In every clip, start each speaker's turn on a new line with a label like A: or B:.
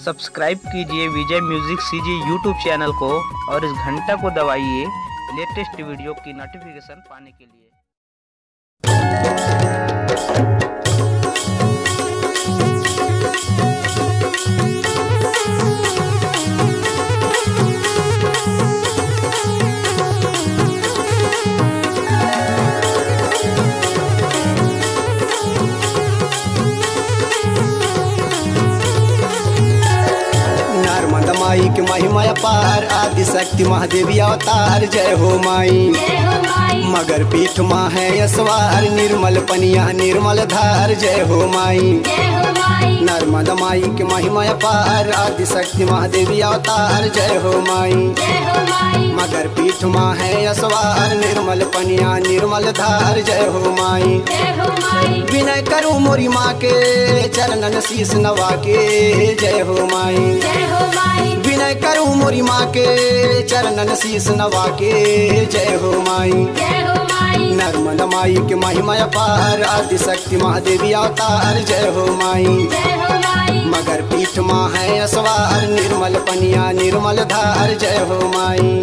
A: Subscribe कीजिए विजय music CG YouTube channel को और इस घंटा को दबाइए लेटेस्ट वीडियो की नोटिफिकेशन पाने के लिए।
B: माई के महिमा पार आदि शक्ति महादेवी अवतार। जय हो माई मगर पीठ माँ है असवार निर्मल पनिया निर्मल धार। जय हो माई नर्मदा माई के महिमा पार आदि शक्ति महादेवी अवतार। जय हो माई मगर पीठ माँ है असवार निर्मल पनिया निर्मल धार। जय हो माई विनय करूँ मोरी माँ के चरणन शीश नवा के। जय हो माई विनय करूँ मोरी माँ के चरणन शीश नवा के। जय हो माई नर्मदा माई के महिमा पार आदि शक्ति महादेवी अवतार। जय हो माई मगर पीठ माँ है असवार निर्मल पनिया निर्मल धार। जय हो माई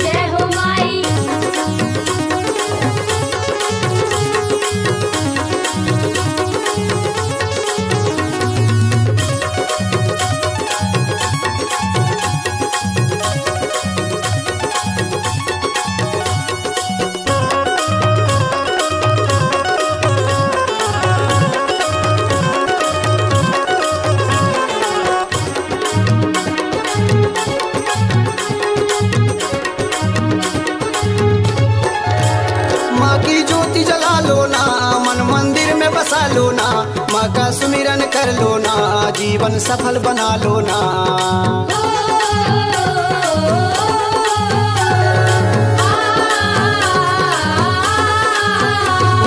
B: बसा लो ना माँ का सुमिरन कर लो ना जीवन सफल बना लो ना।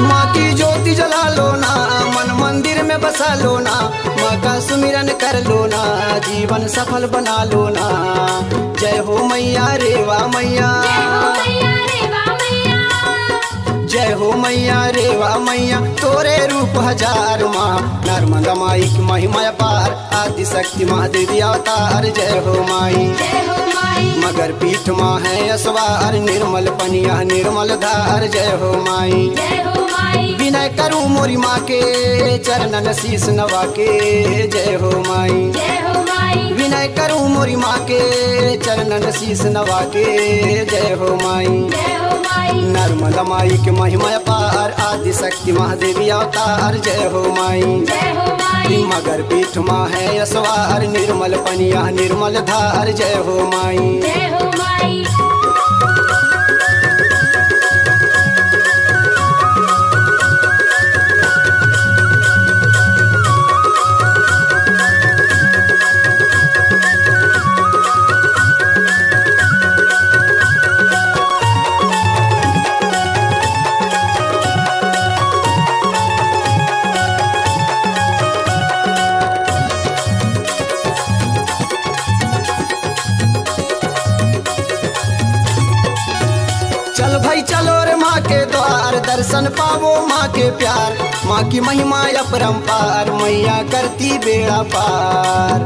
B: माँ की ज्योति जला लो ना मन मंदिर में बसा लो ना माँ का सुमिरन कर लो ना जीवन सफल बना लो ना। जय हो मैया रेवा मैया जय हो मैया रेवा मैया तोरे रूप हजार माँ नर्मदा माई की महिमा पार आदि शक्ति महादेवी अवतार। जय हो माई मगर पीठ माँ है असवार निर्मल पनिया निर्मल धार। जय हो माई विनय करूँ मोरी माँ के चरणन शीश नवा के। जय हो माई विनय करूँ मोरी माँ के चरणन शीश नवा के। जय हो माई नर्मदा माई के महिमा पार आदि शक्ति महादेवी अवतार। जय हो माई मगर पीठ माँ है असवार निर्मल पनिया निर्मल धार। जय हो माई चल भाई चलो रे माँ के द्वार दर्शन पावो माँ के प्यार माँ की महिमा अपरंपार मैया करती बेड़ा पार।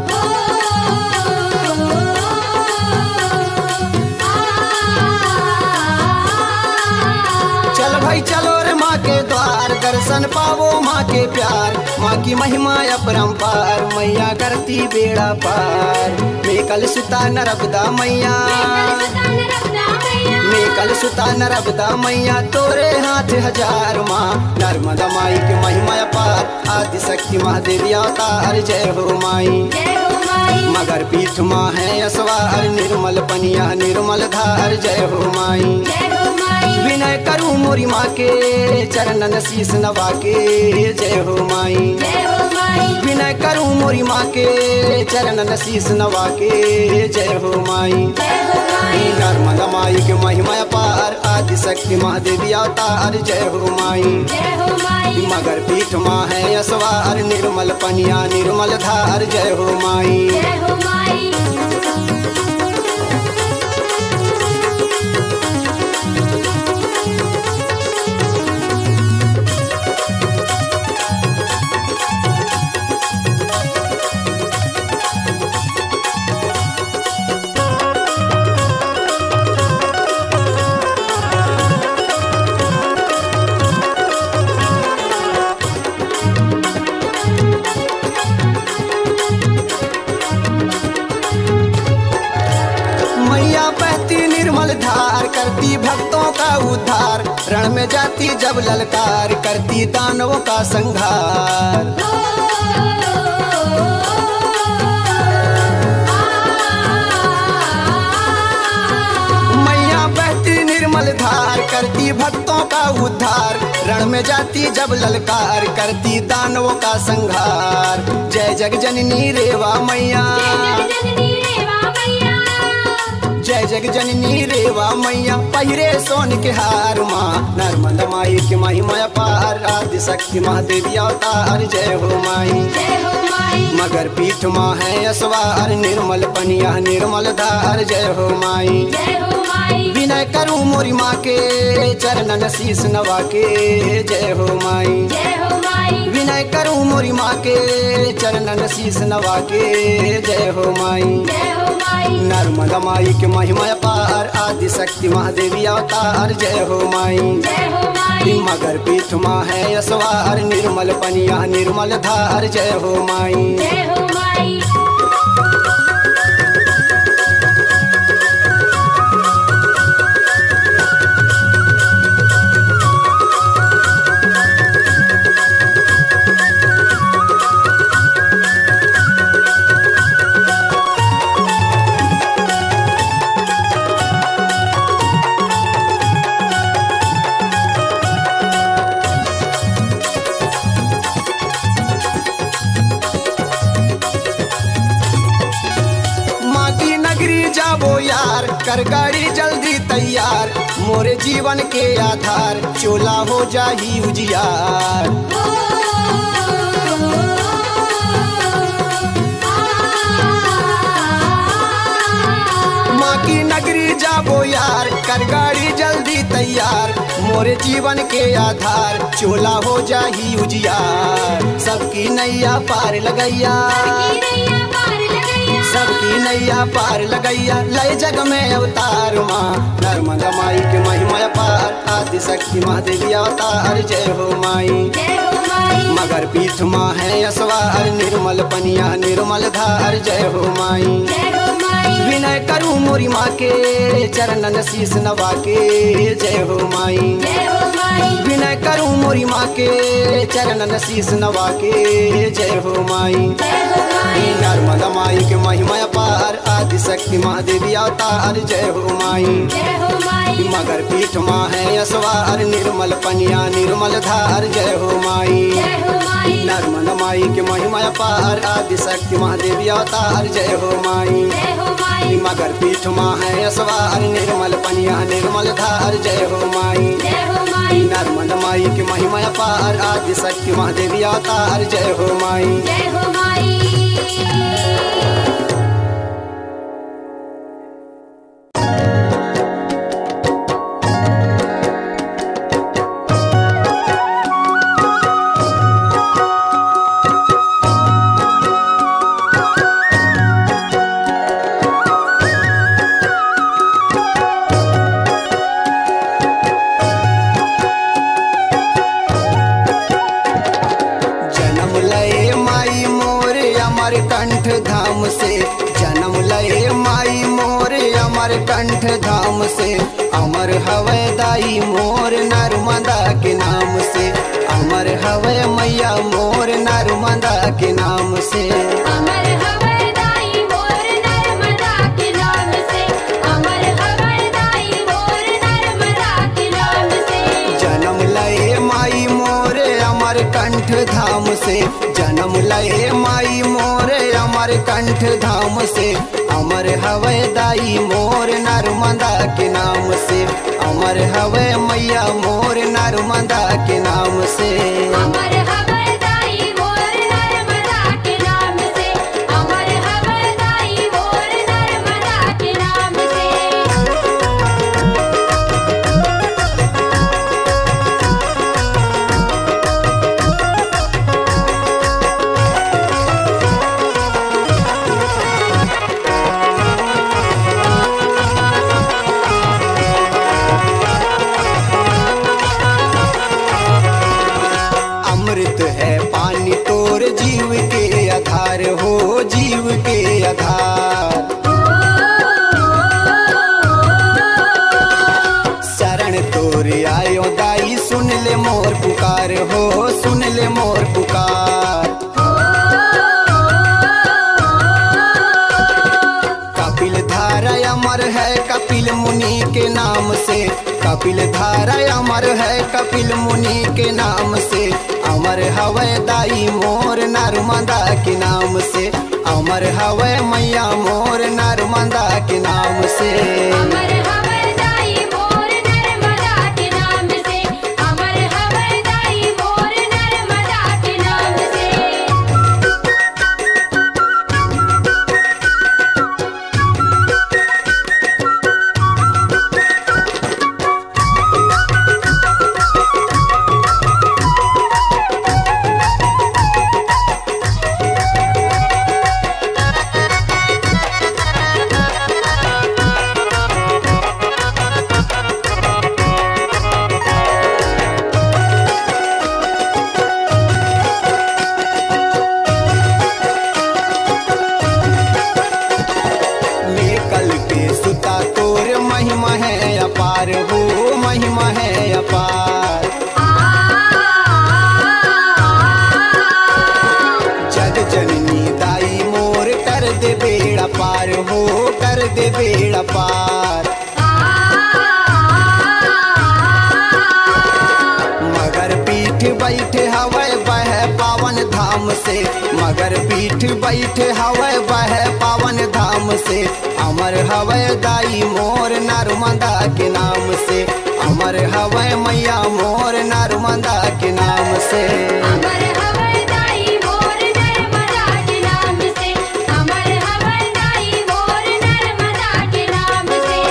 B: चल भाई चलो रे माँ के द्वार दर्शन पावो माँ के प्यार माँ की महिमा अपरंपार मैया करती बेड़ा पार। मेकल सुता नरबदा मैया मेकल सुता नरबदा मैया तोरे हाथ हजार माँ नर्मदा माई के महिमा पार आदि शक्ति महादेवी अवतार। जय हो माई मगर पीठ माँ है असवार निर्मल पनिया निर्मल धार। जय हो माई विनय करूँ मोरी माँ के चरणन शीश नवा के। जय हो माई विनय करूँ मोरी माँ के चरणन शीश नवा के। जय हो माई नर्मदा माई के महिमा पार आदि शक्ति महादेवी अवतार। जय हो माई मगर पीठ माँ है असवार निर्मल पनिया निर्मल धार। जय हो माई उद्धार, रण में जाती जब ललकार, करती दानवों का संहार। मैया बहती निर्मल धार, करती भक्तों का उद्धार, रण में जाती जब ललकार, करती दानवों का संहार। जय जग जननी रेवा मैया, जय जग जननी रेवा मैया, पहिरे सोन के हार माँ। नर्मदा माई की महिमा पार, आदि शक्ति महादेवी अवतार। जय हो माई, मगर पीठ माँ है असवार, निर्मल पनिया निर्मल धार। जय हो माई, विनय करूँ मोरी माँ के, चरणन शीस नवा के। जय हो माई, विनय करूँ मोरी माँ के, चरणन शीस नवा के। जय हो माई, नर्मदा माई के महिमा पार, आदि शक्ति महादेवी अवतार। जय हो माई, मगर पीठ माँ है असवार, निर्मल पनिया निर्मल धार। जय हो माई, कर गाड़ी जल्दी तैयार, मोरे जीवन के आधार, चोला हो जाही उजियार। माँ की नगरी जाबो यार, कर गाड़ी जल्दी तैयार, मोरे जीवन के आधार, चोला हो जाही उजियार। सबकी नैया पार लगैया, सबकी नैया पार लगैया, लय जग में अवतार माँ। नर्मदा माई के महिमा पार, आदि शक्ति महादेवी अवतार। जय हो माई, मगर पीठ माँ है असवार, निर्मल पनिया निर्मल धार। जय हो माई, विनय करूँ मोरी माँ के, चरणन शीस नवा के। जय हो माई, विनय करूँ मोरी माँ के, चरणन शीस नवा के। जय हो माई, नर्मदा माई के महिमा पार, आदि शक्ति महादेवी अवतार। जय हो माई, मगर पीठ माँ है असवार, निर्मल पनिया निर्मल धार। जय हो माई, नर्मदा माई के महिमा पार, आदि शक्ति महादेवी अवतार। जय हो माई, मगर पीठ माँ है असवार, निर्मल पनिया निर्मल धार। जय हो माई, नर्मदा माई के महिमा पार, आदि शक्ति महादेवी अवतार। जय हो माई। कंठ धाम से जन्म लए माई मोर, अमर कंठ धाम से अमर हवे दाई मोर, नर्मदा के नाम से अमर हवे मैया मोर, नर्मदा के नाम से
C: अमर हवे दाई मोर, नर्मदा के नाम से अमर हवे दाई मोर, नर्मदा के नाम से
B: जन्म लए माई मोर, अमर कंठ धाम से जन्म लए माई मोर, अमर कंठ धाम से अमर हवे दाई मोर, नर्मदा के नाम से अमर हवे मैया मोर, नर्मदा के नाम से
C: अमर हवे दाई मोर, नर्मदा के नाम से अमर हवे दाई मोर, नर्मदा के नाम से
B: से। कपिल धारा अमर है कपिल मुनि के नाम से। अमर हवै दाई मोर नर्मदा के नाम से। अमर हवै मैया मोर नर्मदा के नाम से।
C: अमर हवै दाई मोर नर्मदा के नाम से। अमर हवै दाई मोर नर्मदा के नाम से।
B: कल के सुता तोर महिमा है अपार हो महिमा है अपार। जग जननी दाई मोर कर दे बेड़ा पार हो कर दे बेड़ा पार। मगर पीठ बैठे हवै बह पावन धाम से। मगर पीठ बैठे हवै बह पावन धाम से। अमर हवै दाई मोर नर्मदा के नाम से। अमर हवै मैया मोर नर्मदा के नाम से।
C: अमर हवै दाई मोर नर्मदा के नाम से। अमर हवै दाई मोर नर्मदा के नाम से।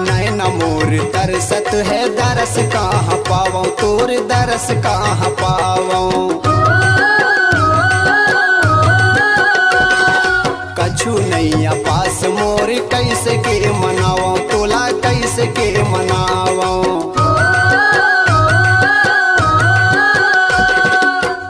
B: नैना मोर तरसत है दरस कहाँ पावों तोर दरस कहाँ पावों। कछु नैया पास मोर कैसे के मनावों तोला कैसे के मनावों।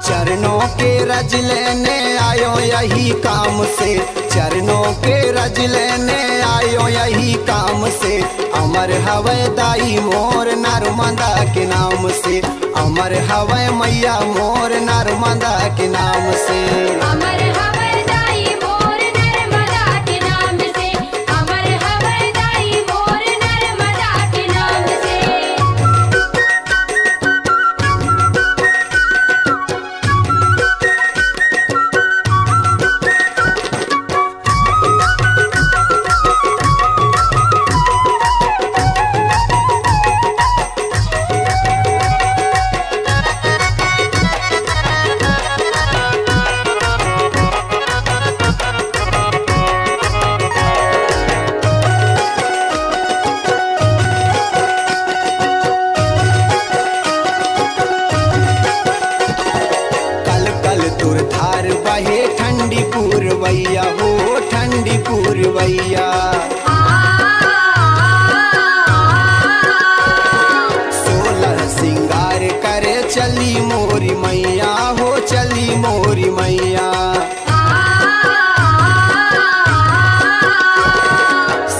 B: चरणों के रज लेने आयो यही काम से। चरणों के रज लेने आयो यही काम से। अमर हवै दाई मोर नर्मदा के नाम से। अमर हवै मैया मोर नर्मदा के नाम से।
C: अमर हवै दाई मोर नर्मदा के नाम से। अमर हवै दाई मोर नर्मदा के नाम से।
B: कल कल तुर धार बहे ठंडी पूर्वैया हो ठंडी पूर्वैया। सोलह सिंगार करे चली मोरी मैया हो चली मोरी मैया।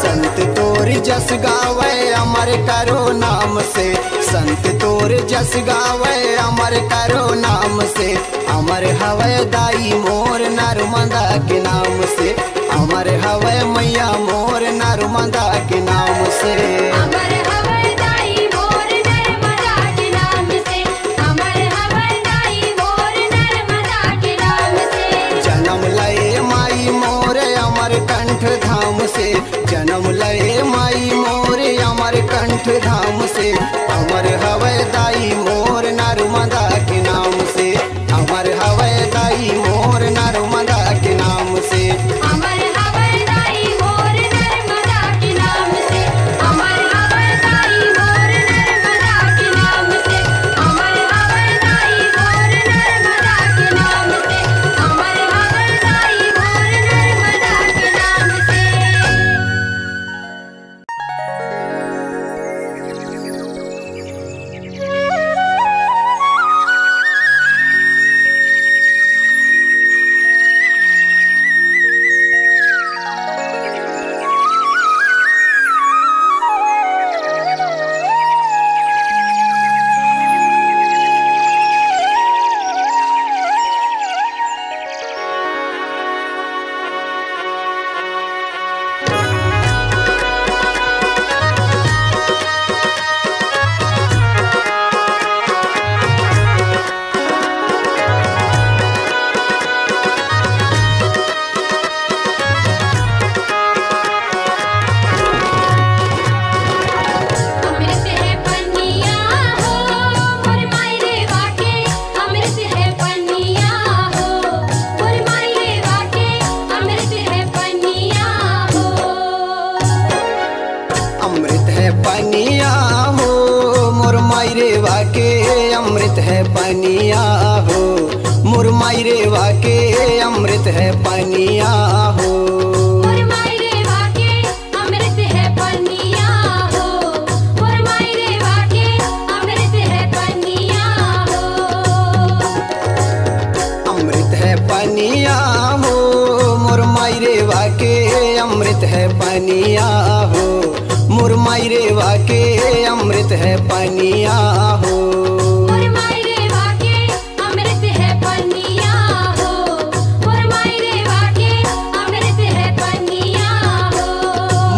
B: संत तोर जस गावे अमर करो नाम से। संत तोर जस गावे अमर करो नाम से। अमर हवै दाई मोर नर्मदा के नाम से। अमर हवै मैया मोर नर्मदा के नाम से।
C: अमर हवै दाई मोर नर्मदा के नाम से। अमर हवै दाई मोर नर्मदा के नाम से।
B: जन्म लए माई मोर अमर कंठ धाम से। जन्म लए माई मोर अमर कंठ धाम से। अमर हवै दाई मोर नर्मदा के नाम से। अमर हवै दाई मोर नर्मदा के नाम से।
C: अमर हवै दाई मोर नर्मदा के नाम से। अमर हवै दाई मोर नर्मदा के नाम से। अमर हवै दाई मोर नर्मदा के नाम से। अमर हवै दाई मोर नर्मदा के नाम से।
B: अमृत है पनिया हो, मुरमाई रेवा के अमृत है पनिया हो।
C: मुरमाई रेवा के अमृत है पनिया हो, मुरमाई रेवा के अमृत है पनिया हो।
B: अमृत है पनिया हो, मुरमाई रेवा के अमृत है पनिया हो, मुरमाई रेवा के अमृत है पनिया हो।
C: मुरमाई रेवा के अमृत है पनिया हो, मुरमाई रेवा के अमृत है पनिया हो।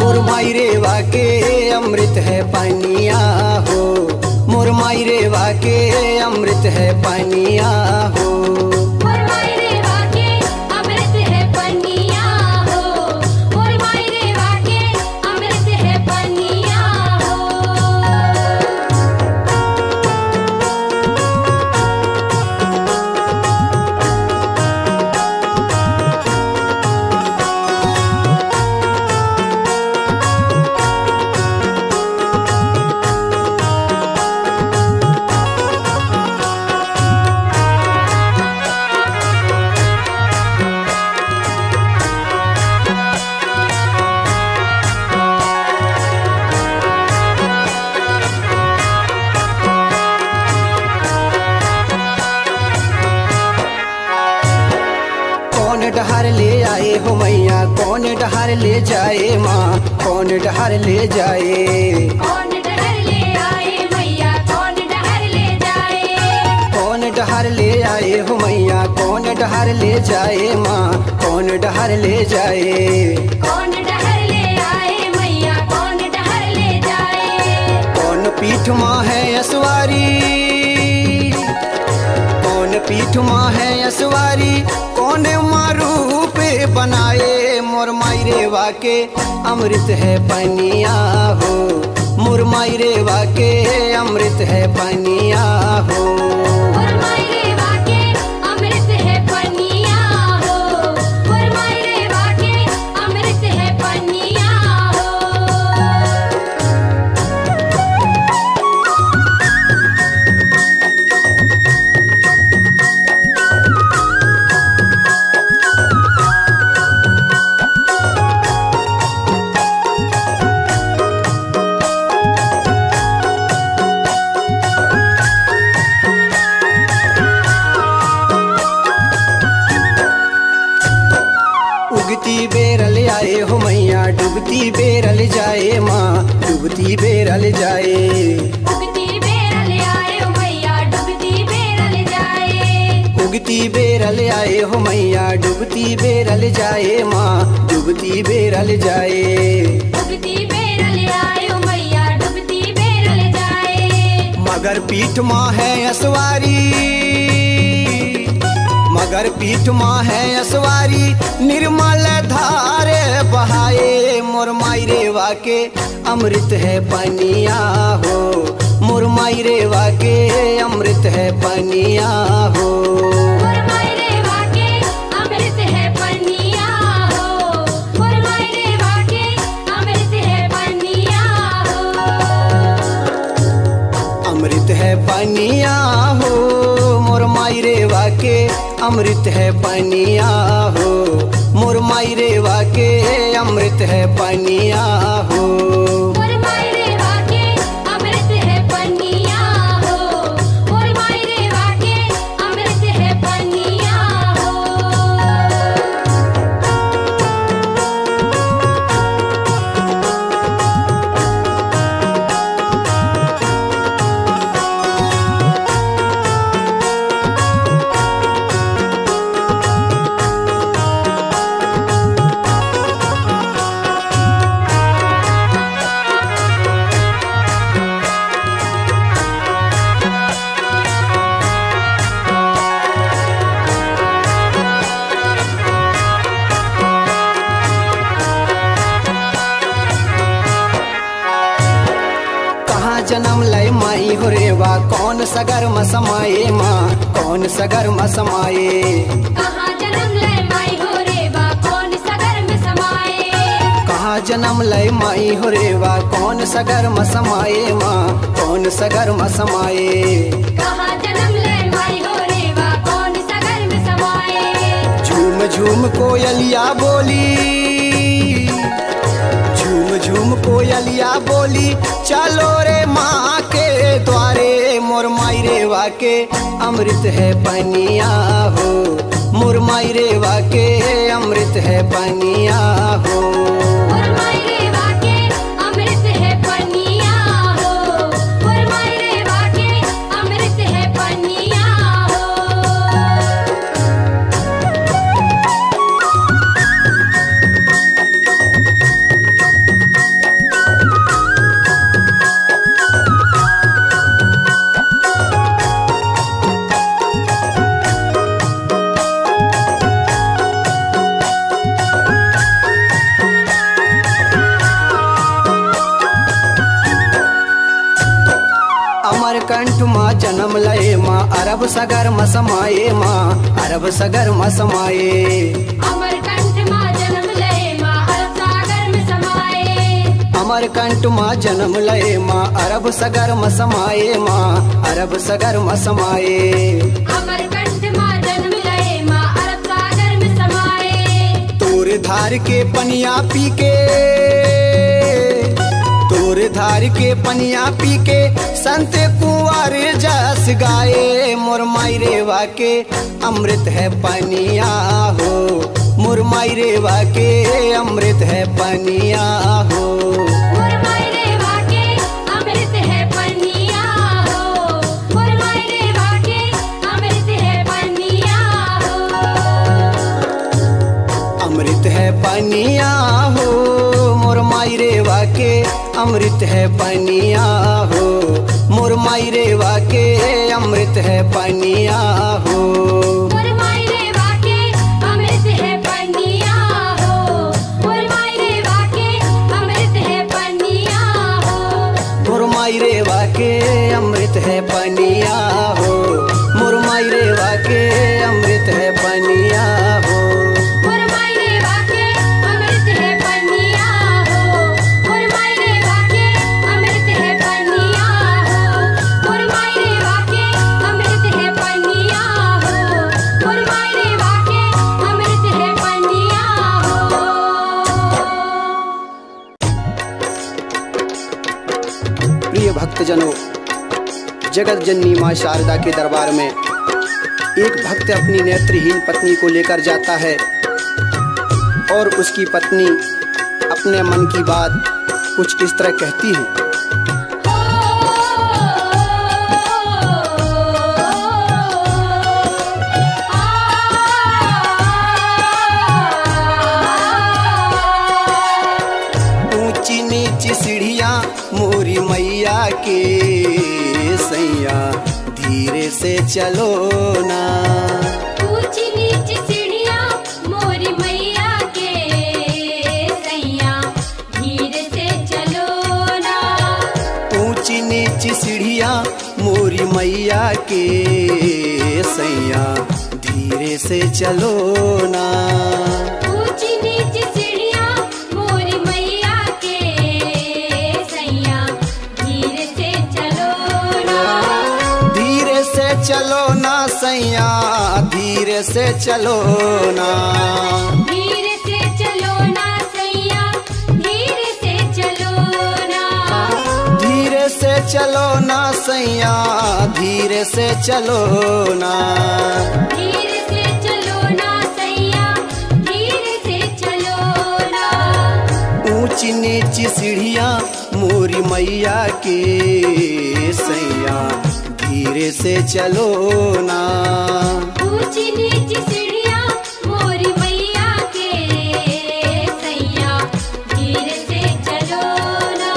B: मुरमाई रेवा के अमृत है पनिया हो, मुरमाई रेवा के अमृत है पनिया हो।
C: मुरमाई रेवा के अमृत है पनिया हो, मुरमाई रेवा के अमृत है पनिया हो।
B: कौन डहर ले आए हो मैया, कौन डहर ले जाए माँ, कौन डहर ले जाए।
C: कौन डहर ले आए मैया, कौन डहर ले जाए।
B: कौन डहर ले आए हो मैया, कौन डहर ले जाए माँ, कौन डहर ले जाए।
C: कौन डहर ले आए मैया, कौन डहर ले जाए।
B: कौन पीठ माँ है असवारी, कौन पीठ माँ है असवारी, कौन माँ रूप बनाए। मुरमाई रेवा के अमृत है पनिया हो, मुरमाई रेवा के अमृत है पनिया हो।
C: मुरमाई रेवा के अमृत है पनिया हो, मुरमाई रेवा के अमृत है पनिया हो।
B: उगती बेरल आए हो मैया, डूबती बेरल जाए माँ, डूबती बेरल जाए।
C: उगती बेरल आए हो मैया, डूबती बेरल जाए।
B: उगती बेरल आए हो मैया, डूबती बेरल जाए माँ, डूबती बेरल जाए।
C: उगती बेरल आए हो मैया, डूबती बेरल जाए।
B: मगर पीठ माँ है असवारी, मगर पीठ माँ है असवारी, निर्मल धारे बहाए। मुरमाई रेवा के अमृत है पनिया हो, मुरमाई रेवा के अमृत है पनिया हो।
C: मुरमाई रेवा के अमृत है पनिया हो, मुरमाई रेवा के अमृत है पनिया हो।
B: अमृत है पनिया हो, मुरमाई रेवा के अमृत है पनिया हो, मुरमाई रेवा के अमृत है पनिया हो।
C: मुरमाई रेवा के अमृत है पनिया हो, मुरमाई रेवा के अमृत है पनिया हो।
B: जन्म लय माई हो रेवा, कौन सगर म समाये माँ, कौन सगर म समाये।
C: कहाँ जन्म ले माई हो रेवा, कौन सगर में समाए।
B: कहाँ जन्म लय माई हो रेवा, कौन सगर म समाये माँ, कौन सगर म समाये।
C: कहाँ जन्म
B: झूम कोयलिया बोली, झूम झूम कोयलिया बोली, चलो रे माँ के द्वारे। मोर माई रे वाके अमृत है पनिया हो, मोर माई रे वाके अमृत है पनिया हो।
C: मोर माई रे वाके अमृत है पनिया हो, मोर माई रे वाके अमृत है पनिया हो।
B: अमरकंठ माँ जन्म लये माँ, अरब सगर मसमाये माँ, अरब सगर मसमाये।
C: अमरकंठ माँ जन्म लये माँ, अरब सागर में समाये।
B: अमरकंठ माँ जन्म लये माँ, अरब सगर मसमाये माँ, अरब सगर मसमाये।
C: अमरकंठ माँ जन्म लये माँ, अरब सागर में समाये।
B: तोर धार के पनिया पी के, तोर धार के पनिया पी के, संत कुंवर जस गाए। मोर माई रे वाके अमृत है पनिया हो, मोर माई रे वाके अमृत है पनिया हो।
C: मोर माई रे वाके अमृत है पनिया हो, मोर माई रे वाके अमृत है पनिया हो।
B: अमृत है पनिया हो, मोर माई रे वाके अमृत है पनिया हो, मोर माई रे वाके अमृत है पनिया हो।
C: मोर माई रे वाके अमृत है पनिया हो, मोर माई रे वाके अमृत है पनिया हो।
B: मोर माई रे वाके अमृत है पनिया हो, मोर माई रे वाके अमृत है पनिया हो।
C: मोर माई रे वाके अमृत है पनिया हो, मोर माई रे वाके अमृत है पनिया हो। मोर माई रे वाके अमृत है पनिया हो, मोर माई रे वाके अमृत है पनिया हो।
B: प्रिय भक्तजनों, जगत जननी माँ शारदा के दरबार में एक भक्त अपनी नेत्रहीन पत्नी को लेकर जाता है और उसकी पत्नी अपने मन की बात कुछ इस तरह कहती है। ऊंची नीची सीढ़ियाँ मोरी मैया के सैया, धीरे से चलो ना।
C: ऊंची नीची सीढ़ियाँ मोरी मैया के सैया, धीरे से चलो ना।
B: ऊंची नीची सीढ़ियाँ मोरी मैया के सैया, धीरे से चलो ना।
C: ऊंची नीची सीढ़ियाँ मोरी मैया के सैया, धीरे से चलो ना।
B: धीरे से चलो ना सैया, धीरे से चलो ना।
C: धीरे से चलो ना सैया, धीरे से चलो ना।
B: धीरे से चलो ना सैया, धीरे से चलो ना।
C: धीरे से चलो ना सैया, धीरे से चलो ना।
B: ऊंची नीची सीढ़ियाँ मोरी मैया के सैया, धीरे से चलो ना।
C: ऊंची नीची सीढ़ियाँ मोरी मैया के सैया, धीरे से चलो ना।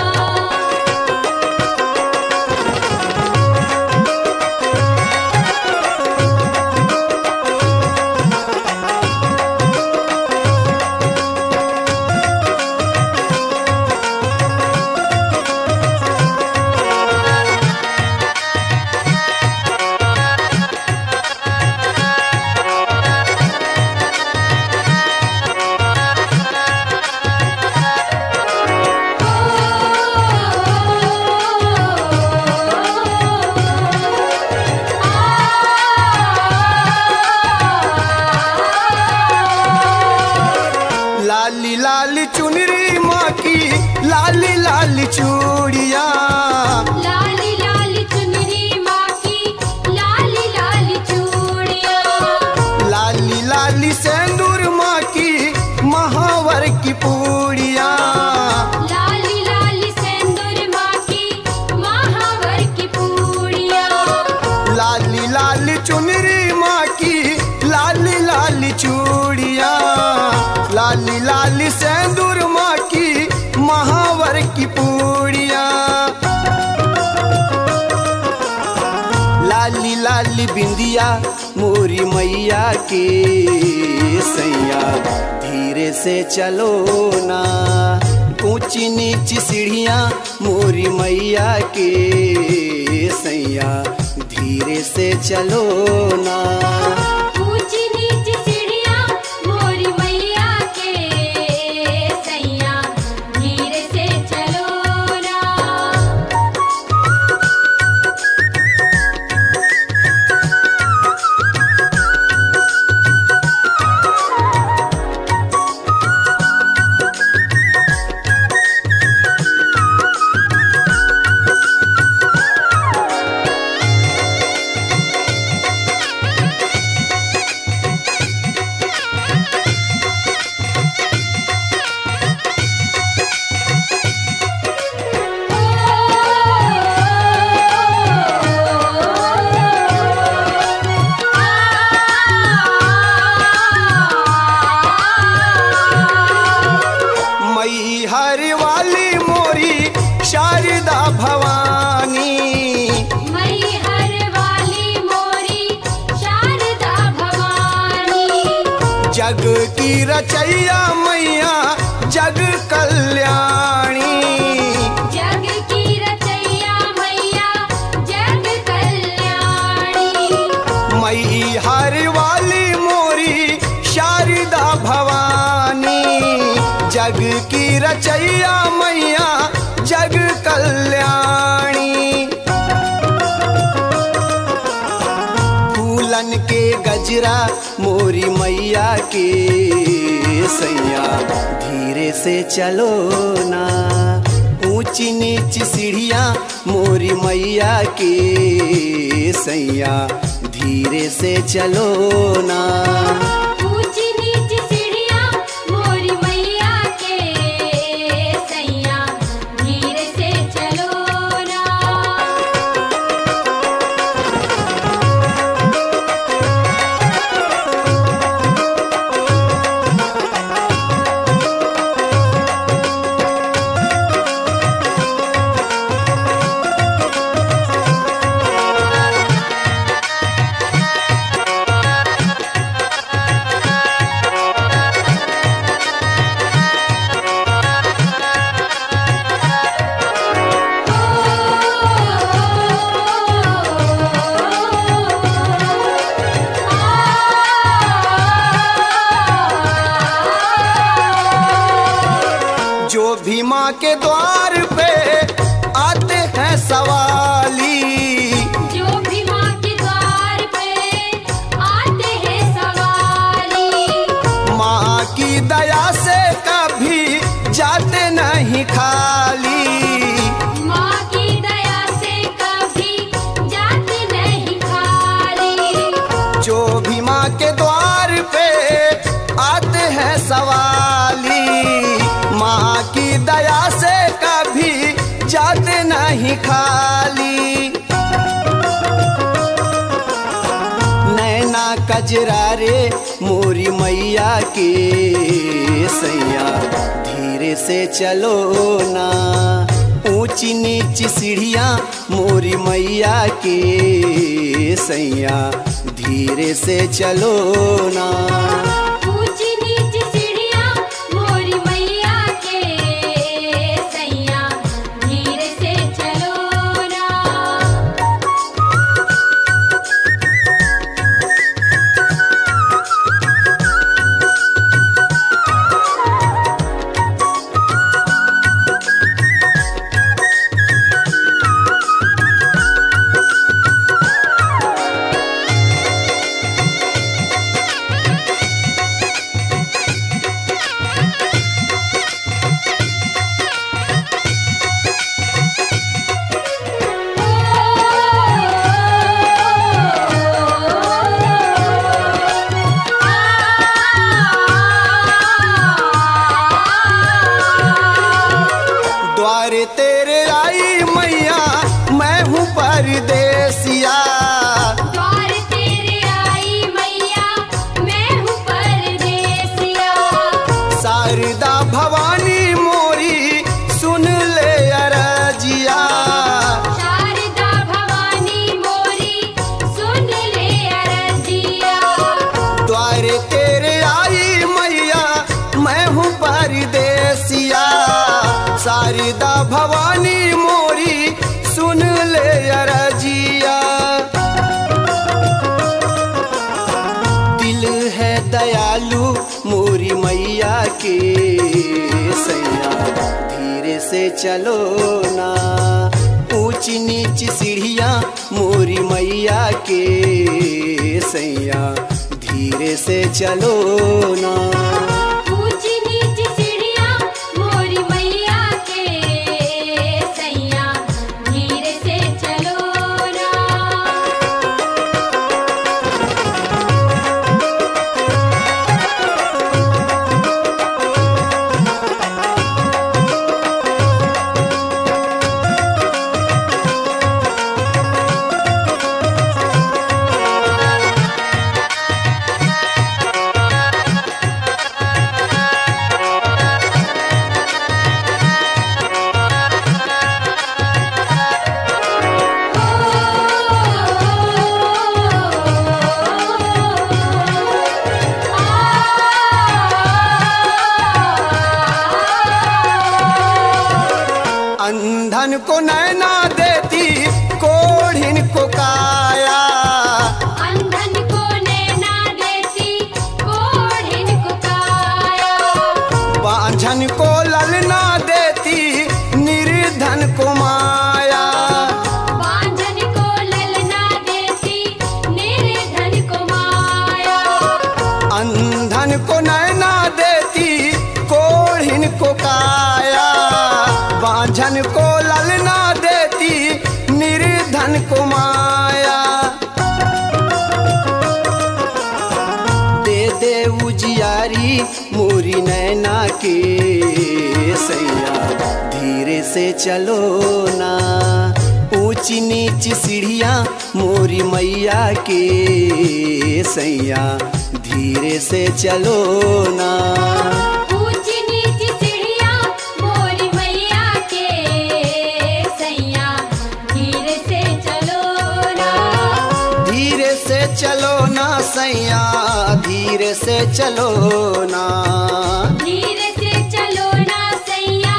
B: मेरी माँ की लाली लाली चूड़िया, लाली लाली सिंदूर माँ की महावर की पूड़िया, लाली लाली बिंदिया मोरी मैया के सैया धीरे से चलो ना, ऊंची नीची सीढ़ियाँ मोरी मैया के सैया धीरे से चलो ना।
C: ऊंची नीची सीढ़ियाँ मोरी मैया के सैया धीरे से चलो ना।
B: मैहर वाली मोरी शारदा भवानी,
C: मैहर वाली मोरी शारदा भवानी,
B: जग की रचैया मैया जग कल्याणी,
C: जग की रचैया मैया जग कल्याणी।
B: मैहर वाली मोरी शारदा भवानी, जग की रचैया मैया जग कल्याणी। फूलन के गजरा मोरी मैया के सैया धीरे से चलो ना, ऊंची नीची सीढ़ियाँ मोरी मैया के सैया धीरे से चलो ना।
C: ऊंची नीची सीढ़ियाँ मोरी मैया के सैया धीरे से चलो ना।
B: जो भी माँ के द्वार पे आते हैं सवाली,
C: जो भी माँ के द्वार पे आते हैं सवाली,
B: माँ की दया से कभी जाते नहीं खाली,
C: माँ की दया से कभी जाते नहीं खाली।
B: जो भी माँ के द्वार पे आते हैं सवाली, माँ की दया से कभी जाते नहीं खाली। नैना कजरारे मोरी मैया के सैया धीरे से चलो ना, ऊंची नीची सीढ़ियाँ मोरी मैया के सैया धीरे से चलो ना।
C: ऊंची नीची सीढ़ियाँ मोरी मैया के सैया धीरे से चलो ना।
B: मोरी मैया के सैया धीरे से चलो ना। ऊंच नीच सीढ़ियाँ मोरी मैया के सैया धीरे से चलो ना।
C: ऊंची नीची सीढ़ियाँ मोरी मैया के सैया धीरे से चलो ना।
B: अंधन को नैना देती कोढ़िन को काया।
C: अंधन को नैना देती कोढ़िन को काया।
B: बांझन को ललना देती निर्धन को माया।
C: बांझन को ललना देती निर्धन को माया।
B: अंधन को नैना देती कोढ़िन को काया। बांझन को ललना देती निर्धन को माया। दे दे उजियारी मोरी नैना के सैया धीरे से चलो ना। ऊंची नीच सीढ़ियाँ मोरी मैया के सैया धीरे से चलो ना।
C: ऊंची नीची सीढ़ियाँ मोरी मैया के सैया धीरे से चलो ना।
B: धीरे से चलो ना सैया धीरे से चलो ना।
C: धीरे से चलो ना सैया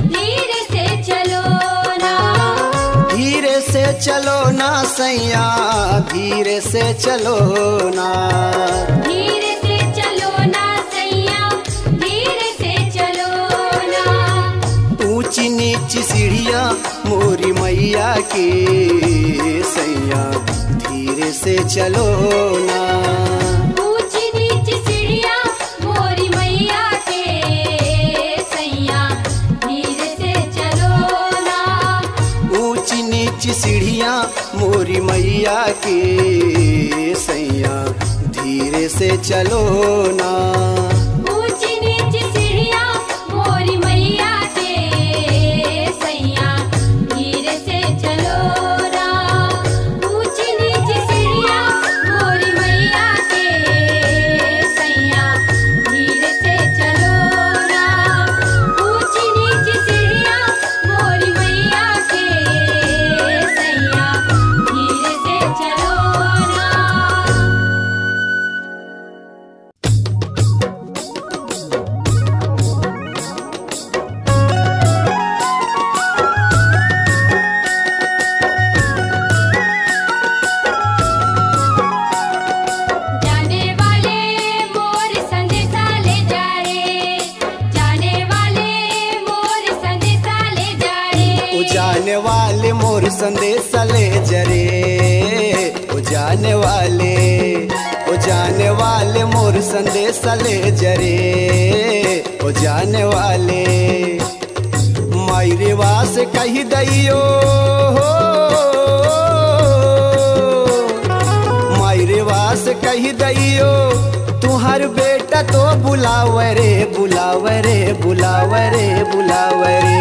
C: धीरे से चलो ना।
B: धीरे से चलो ना सैया धीरे से चलो ना।
C: धीरे से चलो ना सैया धीरे से चलो ना।
B: ऊंची नीची सीढ़ियाँ मोरी मैया के सैया धीरे से चलो ना।
C: ऊंची नीची सीढ़ियाँ मोरी मैया के सैया धीरे से चलो ना।
B: ऊंची नीची सीढ़ियाँ मोरी मैया के सैया धीरे से चलो ना।
C: ऊंची नीची सीढ़ियाँ मोरी मैया के सैया धीरे से चलो ना। ऊंची नीची सीढ़ियाँ मोरी मैया के सैया धीरे से चलो ना। ऊंची नीची सीढ़ियाँ मोरी मैया के सैया धीरे से चलो ना। जाने वाले मोर संदेशा ले जा रे। जाने वाले मोर संदेशा ले जा रे।
B: ओ जाने वाले मोर संदेश ले जरे। ओ जाने वाले मोर संदेश ले जरे। ओ जाने वाले मायरे वास कही दैयो मायरे वास कही दैयो तुहार बेटा तो बुलावे रे बुलावे रे बुलावे रे बुलावे रे।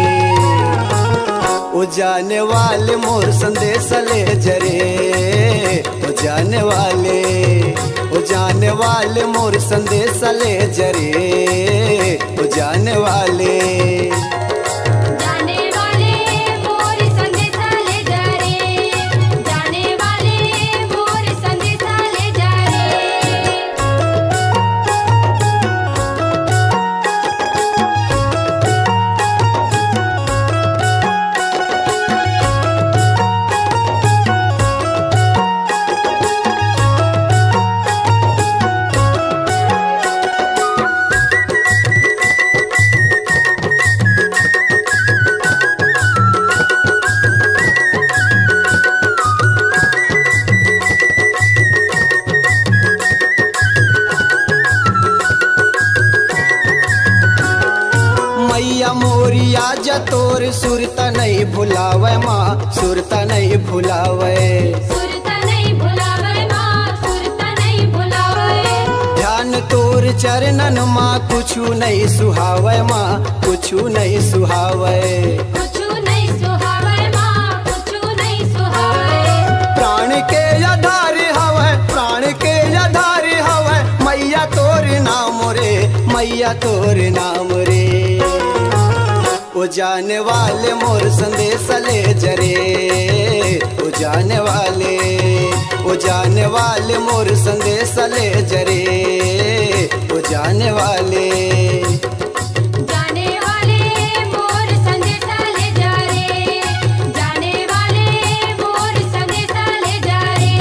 B: ओ जाने वाले मोर संदेश ले जरे। ओ जाने वाले मोर संदेश ले जरे। ओ जाने वाले
C: जाने वाले मोर संदेशा ले जा रे। जाने वाले मोर संदेशा ले जा रे।
B: मोर सुरता नहीं भुलावे माँ, सुरता नहीं भुलावे।
C: सुरता नहीं भुलावे माँ, सुरता नहीं भुलावे।
B: ध्यान तोर चरणन माँ, कुछु नहीं सुहावे माँ, कुछु नहीं सुहावे।
C: कुछु नहीं सुहावे माँ, कुछु नहीं सुहावे।
B: प्राण के आधार हवे, प्राण के आधार हवे, मैया तोर नाम रे, मैया तोर नाम रे। ओ जाने वाले मोर संदेश ले जरे, ओ जाने वाले, ओ जाने वाले मोर संदेश ले जरे, ओ जाने वाले।
C: जाने वाले मोर संदेशा ले जा रे, जाने वाले मोर संदेशा ले जा रे।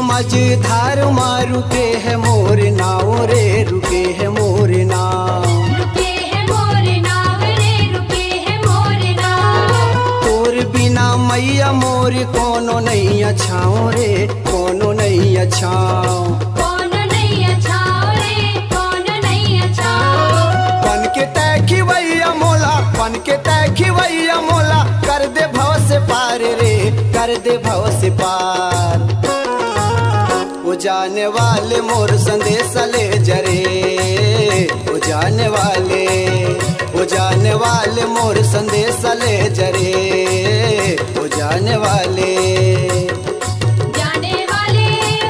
B: मझधार माँ रुके है मोर नाव रे, रुके है मोर नाव।
C: रुके है मोर नाव रे, रुके है मोर नाव।
B: तोर बिना मैया मोर कोनो नहीं अच्छाओ रे, कोनो नहीं अच्छाओ।
C: कौन नहीं अच्छाओ रे, कौन नहीं अच्छाओ।
B: बन के तय खिवैया मोला, बन के तय खिवैया मोला, कर दे भव से पार रे, कर दे भव से पार। ओ जाने वाले मोर संदेश ले जरे, ओ जाने वाले, ओ जाने वाले मोर संदेश ले जरे, ओ जाने वाले।
C: जाने वाले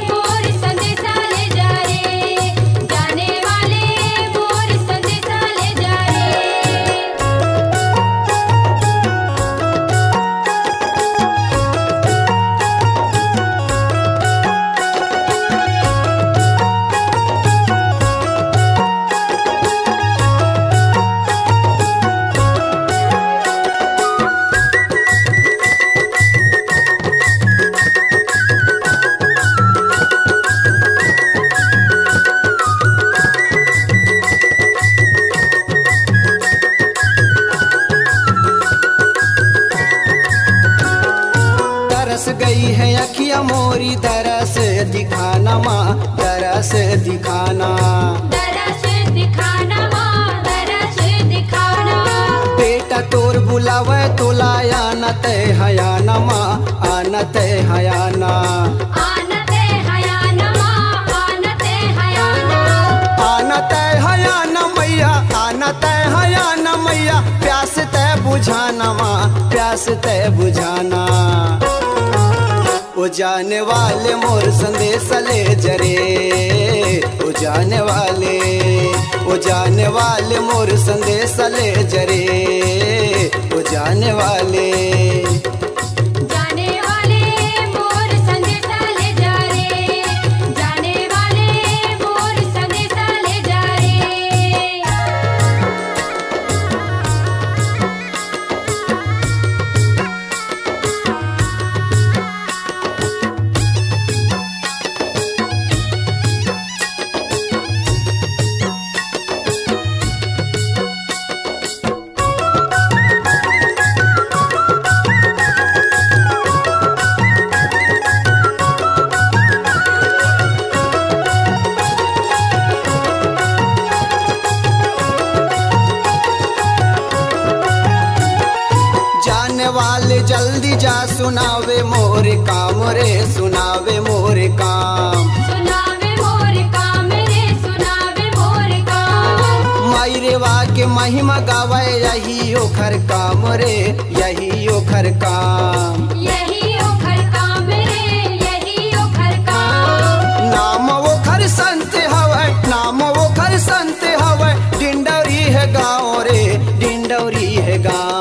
C: मोर संदेशा ले जा रे, जाने वाले मोर संदेशा ले जा रे।
B: तरस गई है अखिया मोरी, दरस दिखाना माँ, दरस दिखाना।
C: दरस दिखाना माँ, दरस दिखाना।
B: बेटा तोर बुलावे तोला, आनत हयाना माँ, आनत हयाना।
C: आनते हयाना माँ, आनते हयाना।
B: आनत हयाना मैया, आनत हयाना मैया, प्यास तय बुझाना माँ, प्यास तय बुझाना। ओ जाने वाले मोर संदेश ले जरे, ओ जाने वाले, ओ जाने वाले मोर संदेश ले जरे, ओ जाने वाले।
C: जाने वाले मोर संदेशा ले जा रे, जाने वाले मोर संदेशा ले जा रे।
B: वाले जल्दी जा, सुनावे मोर काम रे, सुनावे मोर काम।
C: सुनावे मोर काम रे, सुनावे मोर काम।
B: माई रेवा के महिमा गावे, यही ओखर काम रे, यही ओखर काम।
C: यही ओखर काम रे, यही ओखर काम।
B: नाम ओखर संत हवे, नाम ओखर संत हवे, डिंडौरी है गाँव रे, डिंडौरी है गाँव।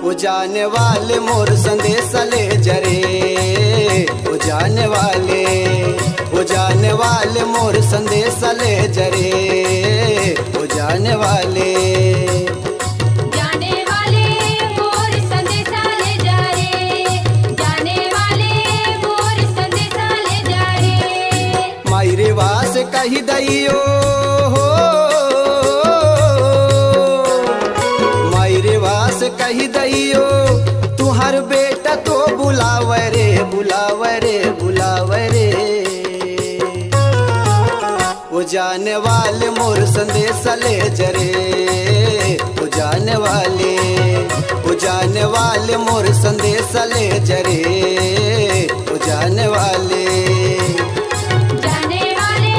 B: ओ जाने जाने वाले मोर संदेश ले जरे, ओ जाने वाले मोर संदेश ले जरे, ओ जाने वाले।
C: जाने वाले मोर संदेशा ले जा रे, जाने वाले मोर संदेशा ले जा रे।
B: मायरे वास कही दइयो हो, मायरे वास कही दइयो, तुहर बेटा तो बुलावे रे, बुलावे रे, बुलावे रे। वो जाने वाले मोर संदेश ले जरे, वो जाने वाले मोर संदेश ले जरे, वो जाने वाले।
C: जाने वाले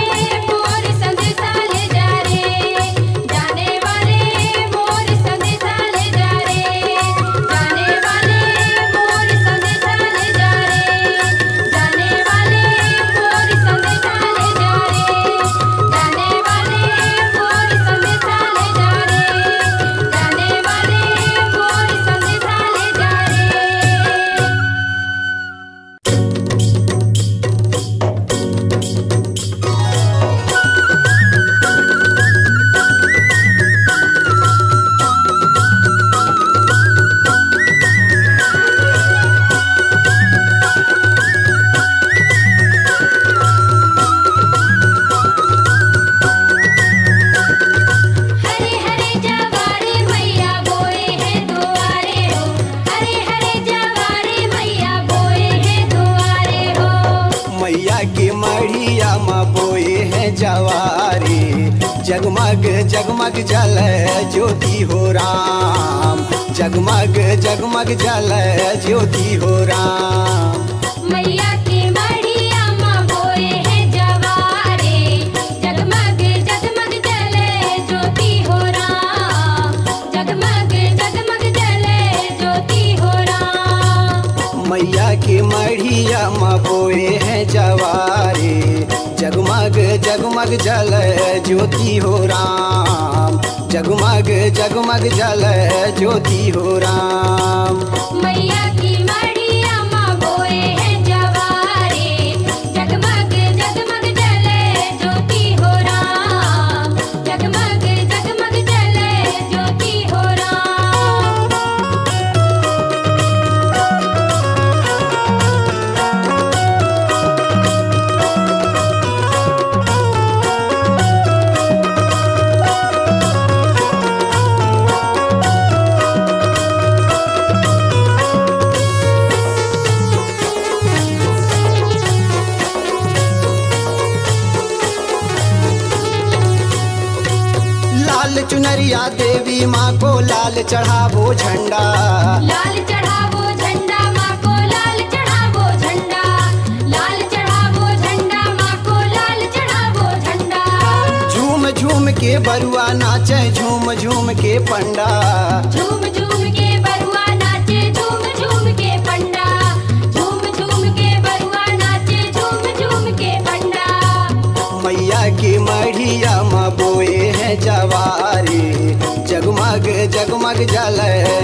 C: मोर संदेशा ले जा रे, जाने वाले मोर संदेशा ले जा रे, जाने वाले मोर संदेशा ले जा रे, जाने वाले मोर संदेशा ले जा रे, जाने वाले मोर संदेशा ले जा रे, जाने वाले मोर संदेशा ले जा रे। हरे हरे जवारे मैया बोए हैं दुआरे हो, हरे हरे जवारे मैया बोए हैं दुआरे हो।
B: मैया की मढ़िया माँ बोए हैं जवारे, जगमग जगमग जल ज्योति हो राम, जगमग जगमग जल ज्योति हो राम।
C: मैया की मढ़िया माँ बोए हैं जवारे, जगमग जगमग जले ज्योति हो राम, जगमग जगमग जले ज्योति हो राम।
B: मैया की मढ़िया माँ बोए हैं जवारे, जगमग जगमग जल ज्योति हो राम, जगमग जगमग जल ज्योति हो राम।
C: मैया की मढ़िया माँ बोए हैं जवारे, जगमग जगमग जले ज्योति हो राम, जगमग जगमग जले ज्योति हो राम।
B: लाल चुनरिया देवी माँ को लाल चढ़ावो झंडा,
C: लाल चढ़ावो झंडा माँ को लाल चढ़ावो झंडा, लाल चढ़ावो झंडा माँ को लाल चढ़ावो झंडा।
B: झूम झूम के बरुआ नाचे, झूम झूम के पंडा,
C: झूम झूम के बरुआ नाचे, झूम झूम के पंडा, झूम झूम के बरुआ नाचे, झूम झूम के पंडा।
B: मैया की मढ़िया माँ बोए हैं जवारे, जगमग जगमग जल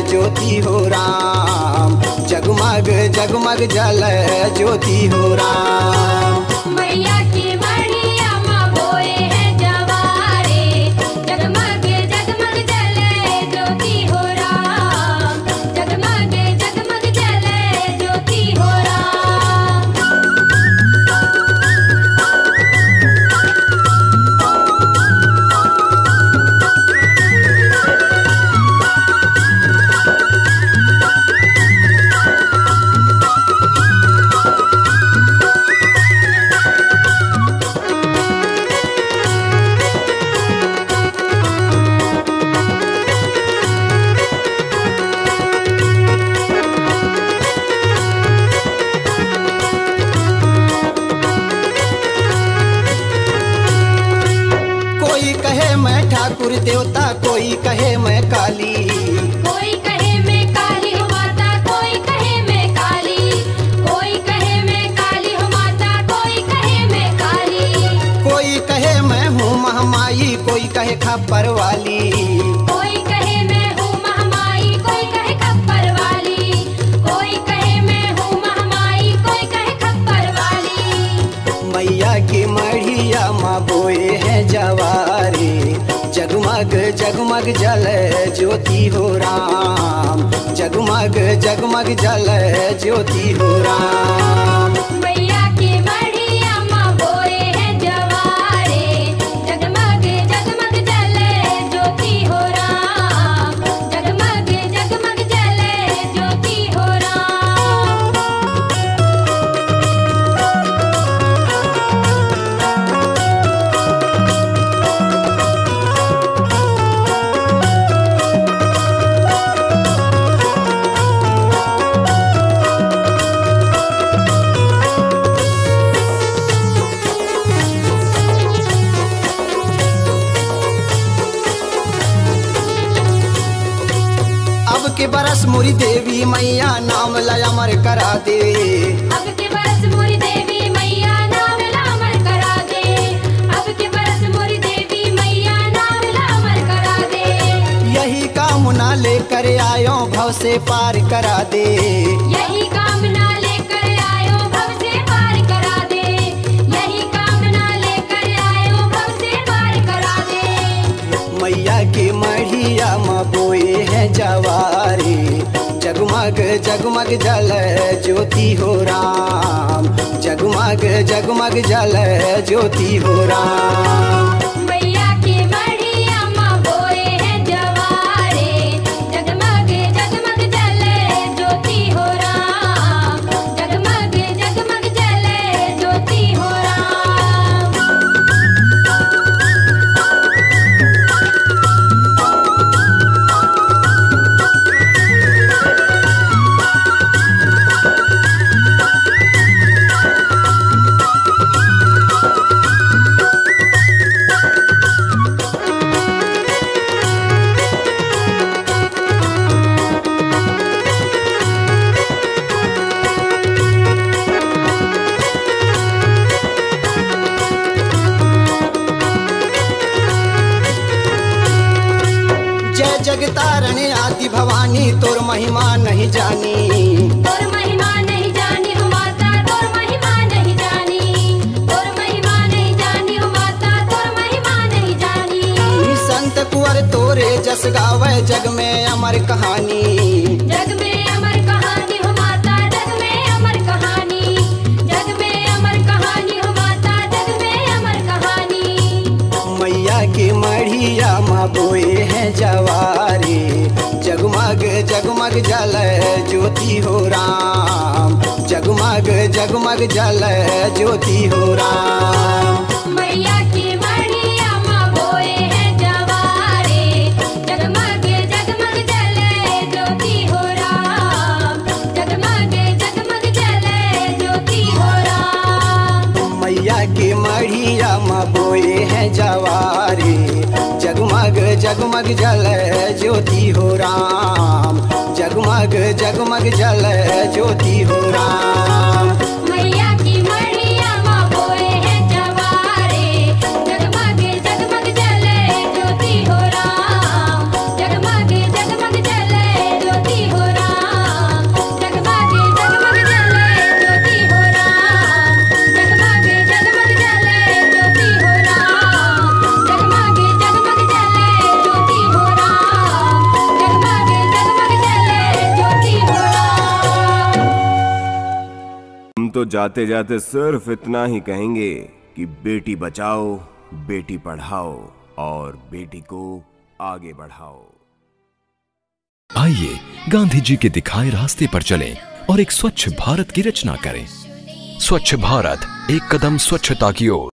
B: ज्योति हो राम, जगमग जगमग जल ज्योति हो राम।
C: मैया की मढ़िया माँ बोए हैं जवारे, जगमग जगमग जले ज्योति हो राम, जगमग जगमग जले ज्योति हो राम।
B: ठाकुर देवता, कोई कहे मैं काली,
C: कोई कहे मैं काली हूँ माता, कोई कहे मैं काली, कोई कहे मैं काली हूँ माता, कोई कहे मैं काली।
B: कोई कहे मैं हूँ महामाई, कोई कहे खप्पर वाली,
C: कोई कहे मैं हूँ महामाई, कोई कहे खप्पर वाली,
B: जगमग जगमग जल ज्योति हो राम, जगमग जगमग जल ज्योति हो राम।
C: मैया की मढ़िया माँ बोए हैं जवारे, जगमग जगमग जले ज्योति हो राम, जगमग जगमग जले ज्योति हो राम।
B: अब के बरस मोरी देवी मैया नाम लया अमर करा दे,
C: अब के बरस मोरी देवी मैया नाम लामर करा दे, अब के बरस मोरी देवी मैया नाम लामर करा दे।
B: यही कामना लेकर आयो भव से पार करा दे,
C: यही कामना लेकर आयो भव से पार करा दे, यही कामना लेकर आयो भव से पार करा दे।
B: मैया के मढ़िया माँ बोए हैं जवारे, जगमग जगमग जल ज्योति हो राम, जगमग जगमग जल ज्योति हो राम।
C: मैया की मढ़िया माँ बोए हैं जवारे, जगमग जगमग जले ज्योति हो राम, जगमग जगमग जले ज्योति हो राम।
B: जय जगतारणी आदि भवानी तोर महिमा नहीं जानी,
C: तोर महिमा नहीं जानी हो माता, तोर महिमा नहीं जानी, तोर महिमा नहीं जानी हो माता, तोर महिमा नहीं जानी।
B: संत कुंवर तोरे जस गावे जग में अमर कहानी,
C: जग में अमर कहानी हो माता, जग में अमर कहानी, जग में अमर कहानी हो माता, जग में अमर कहानी।
B: मैया के मढ़िया माँ बोए हैं जवारे, जगमग जगमग जल ज्योति हो राम, जगमग जगमग जल ज्योति हो राम।
C: मैया की मढ़िया माँ बोए हैं जवारे, जगमग जगमग जले ज्योति हो राम, जगमग जगमग जले ज्योति हो राम।
B: मैया के मढ़िया माँ बोए हैं जवारे, जगमग जगमग जल ज्योति हो राम, जगमग जगमग जल ज्योति हो राम।
C: मैया की मढ़िया माँ बोए हैं जवारे, जगमग जगमग जले ज्योति हो राम, जगमग जगमग जले ज्योति हो राम, जगमग जगमग जले ज्योति हो राम, जगमग जगमग जले ज्योति हो राम, जगमग जगमग जले ज्योति हो राम, जगमग जगमग जले ज्योति हो राम।
D: हम तो जाते जाते सिर्फ इतना ही कहेंगे कि बेटी बचाओ, बेटी पढ़ाओ और बेटी को आगे बढ़ाओ।
E: आइए गांधी जी के दिखाए रास्ते पर चलें और एक स्वच्छ भारत की रचना करें। स्वच्छ भारत, एक कदम स्वच्छता की ओर।